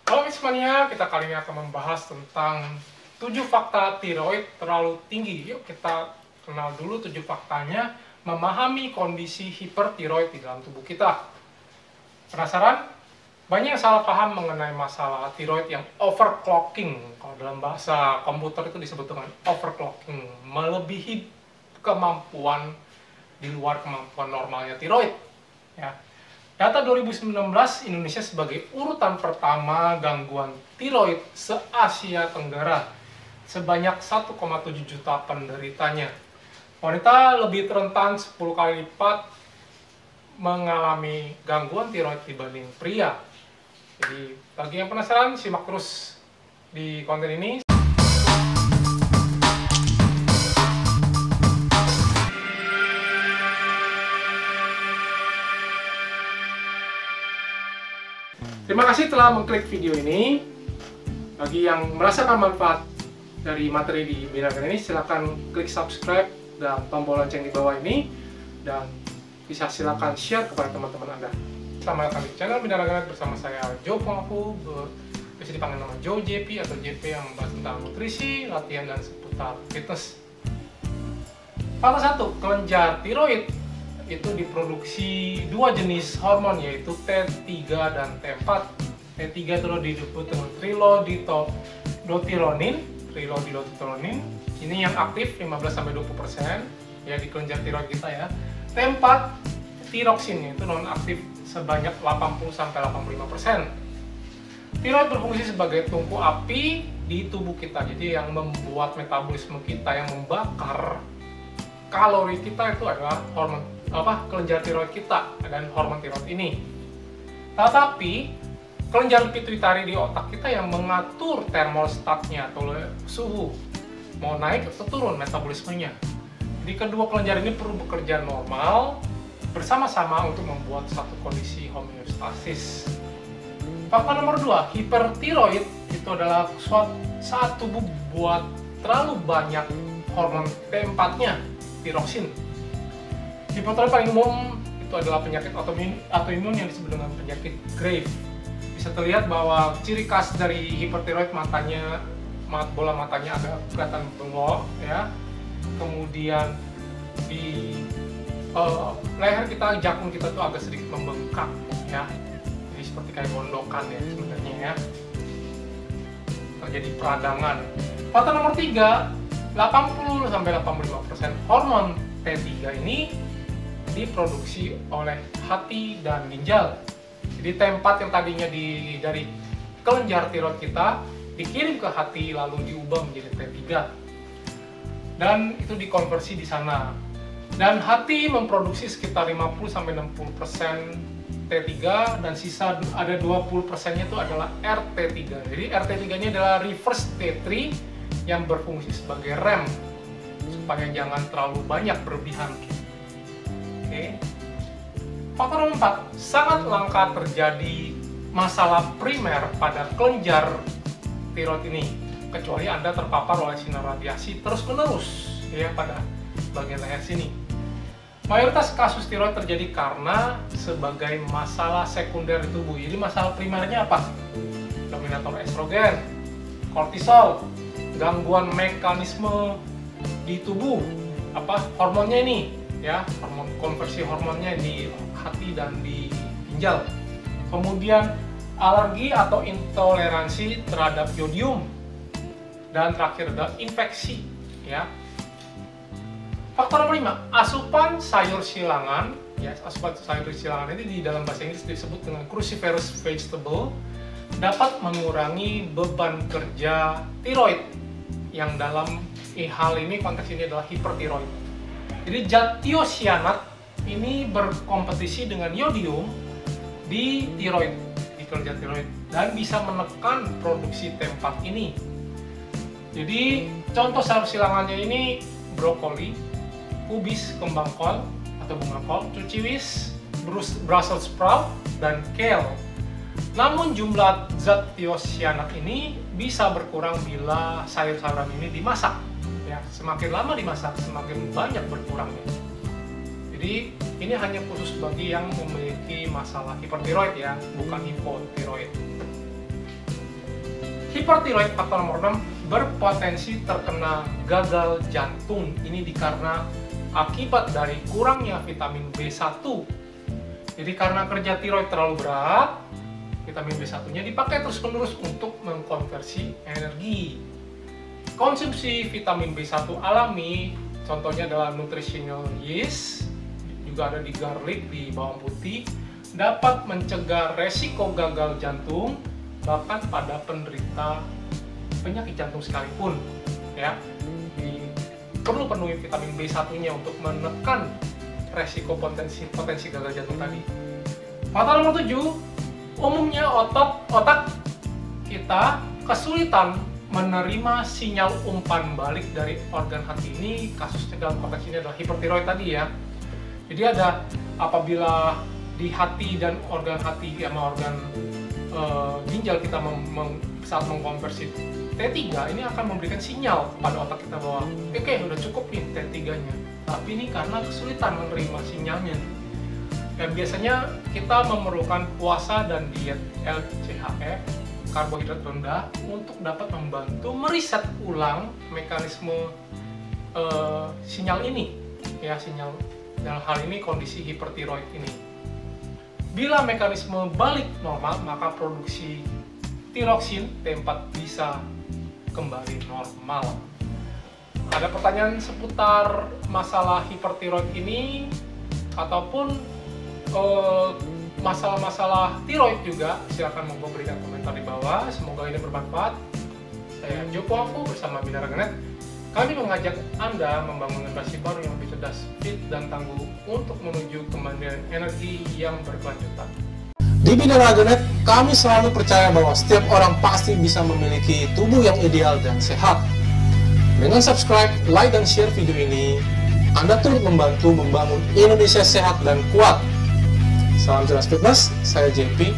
Halo Mixmania, kita kali ini akan membahas tentang 7 fakta tiroid terlalu tinggi. Yuk kita kenal dulu 7 faktanya, memahami kondisi hipertiroid di dalam tubuh kita. Penasaran? Banyak yang salah paham mengenai masalah tiroid yang overclocking. Kalau dalam bahasa komputer itu disebut dengan overclocking, melebihi kemampuan di luar kemampuan normalnya tiroid. Ya. Data 2019, Indonesia sebagai urutan pertama gangguan tiroid se-Asia Tenggara. Sebanyak 1,7 juta penderitanya. Wanita lebih rentan 10 kali lipat mengalami gangguan tiroid dibanding pria. Jadi, bagi yang penasaran, simak terus di konten ini. Terima kasih telah mengklik video ini. Bagi yang merasakan manfaat dari materi di Binarganet ini, silakan klik subscribe dan tombol lonceng di bawah ini, dan bisa silakan share kepada teman-teman Anda. Selamat datang di channel Binarganet bersama saya Joe Pongfu, bisa dipanggil nama Joe JP atau JP, yang membahas tentang nutrisi, latihan, dan seputar fitness. Fakta 1, kelenjar tiroid itu diproduksi dua jenis hormon, yaitu T3 dan T4. T3 itu disebut dengan triloditironin. Ini yang aktif 15-20% ya di kelenjar tiroid kita ya. T4 tiroksin, itu non aktif sebanyak 80-85%. Tiroid berfungsi sebagai tungku api di tubuh kita, jadi yang membuat metabolisme kita, yang membakar kalori kita, itu adalah hormon kelenjar tiroid kita dan hormon tiroid ini. Tetapi kelenjar pituitari di otak kita yang mengatur termostatnya atau suhu mau naik atau turun metabolismenya. Jadi kedua kelenjar ini perlu bekerja normal bersama-sama untuk membuat satu kondisi homeostasis. Fakta nomor 2, hipertiroid itu adalah saat tubuh buat terlalu banyak hormon T4-nya, tiroksin. Hipertiroid paling umum itu adalah penyakit autoimun yang disebut dengan penyakit Graves. Bisa terlihat bahwa ciri khas dari hipertiroid, bola matanya agak kelihatan bengok ya. Kemudian di leher kita, jakun kita tuh agak sedikit membengkak ya. Jadi seperti kayak gondokan ya sebenarnya ya. Terjadi peradangan. Fakta nomor 3, 80-85% hormon T3 ini diproduksi oleh hati dan ginjal. Jadi T4 yang tadinya dari kelenjar tiroid kita dikirim ke hati lalu diubah menjadi T3, dan itu dikonversi di sana. Dan hati memproduksi sekitar 50-60% T3, dan sisa ada 20%-nya itu adalah RT3. Jadi RT3 ini adalah reverse T3 yang berfungsi sebagai rem supaya jangan terlalu banyak berlebihan. Faktor nomor 4, sangat langka terjadi masalah primer pada kelenjar tiroid ini, kecuali Anda terpapar oleh sinar radiasi terus-menerus ya pada bagian leher sini. Mayoritas kasus tiroid terjadi karena sebagai masalah sekunder di tubuh. Jadi masalah primernya apa? Dominator estrogen, kortisol, gangguan mekanisme di tubuh, hormonnya ini ya, hormon konversi hormonnya di hati dan di ginjal. Kemudian alergi atau intoleransi terhadap yodium, dan terakhir adalah infeksi ya. Faktor nomor 5, asupan sayur silangan ya. Asupan sayur silangan ini di dalam bahasa Inggris disebut dengan cruciferous vegetable, dapat mengurangi beban kerja tiroid, yang dalam hal ini konteks ini adalah hipertiroid. Jadi tiosianat ini berkompetisi dengan yodium di tiroid, di kelenjar tiroid, dan bisa menekan produksi T4 ini. Jadi contoh sayur silangannya ini brokoli, kubis, kembang kol atau bunga kol, cuciwis, Brussels sprout, dan kale. Namun jumlah zat tiosianat ini bisa berkurang bila sayur-sayuran ini dimasak. Ya, semakin lama dimasak, semakin banyak berkurangnya. Jadi ini hanya khusus bagi yang memiliki masalah hipertiroid ya, bukan hipotiroid. Hipertiroid faktor nomor 6 berpotensi terkena gagal jantung. Ini dikarenakan akibat dari kurangnya vitamin B1. Jadi karena kerja tiroid terlalu berat, vitamin B1-nya dipakai terus-menerus untuk mengkonversi energi. Konsumsi vitamin B1 alami, contohnya adalah nutritional yeast, juga ada di garlic, di bawang putih, dapat mencegah resiko gagal jantung bahkan pada penderita penyakit jantung sekalipun. Ya, perlu penuhi vitamin B1-nya untuk menekan resiko potensi gagal jantung tadi. Faktor nomor 7, umumnya otak kita kesulitan menerima sinyal umpan balik dari organ hati. Ini kasusnya dalam konteks ini adalah hipertiroid tadi ya. Jadi ada apabila di hati dan organ hati sama organ ginjal kita saat mengkonversi T3 ini akan memberikan sinyal pada otak kita bahwa oke, udah cukup nih T3-nya. Tapi ini karena kesulitan menerima sinyalnya. Dan biasanya kita memerlukan puasa dan diet LCHF, karbohidrat rendah, untuk dapat membantu meriset ulang mekanisme sinyal ini. Ya, sinyal dalam hal ini kondisi hipertiroid ini. Bila mekanisme balik normal, maka produksi tiroksin T4 bisa kembali normal. Ada pertanyaan seputar masalah hipertiroid ini ataupun masalah-masalah tiroid juga, silakan monggo berikan komentar di bawah. Semoga ini bermanfaat. Saya Joko Afu bersama Binara Genet. Kami mengajak Anda membangun generasi baru yang lebih cerdas, fit, dan tangguh untuk menuju kemandirian energi yang berkelanjutan. Di Binara Genet, kami selalu percaya bahwa setiap orang pasti bisa memiliki tubuh yang ideal dan sehat. Dengan subscribe, like, dan share video ini, Anda turut membantu membangun Indonesia sehat dan kuat. Salam jelas fitness, saya JP.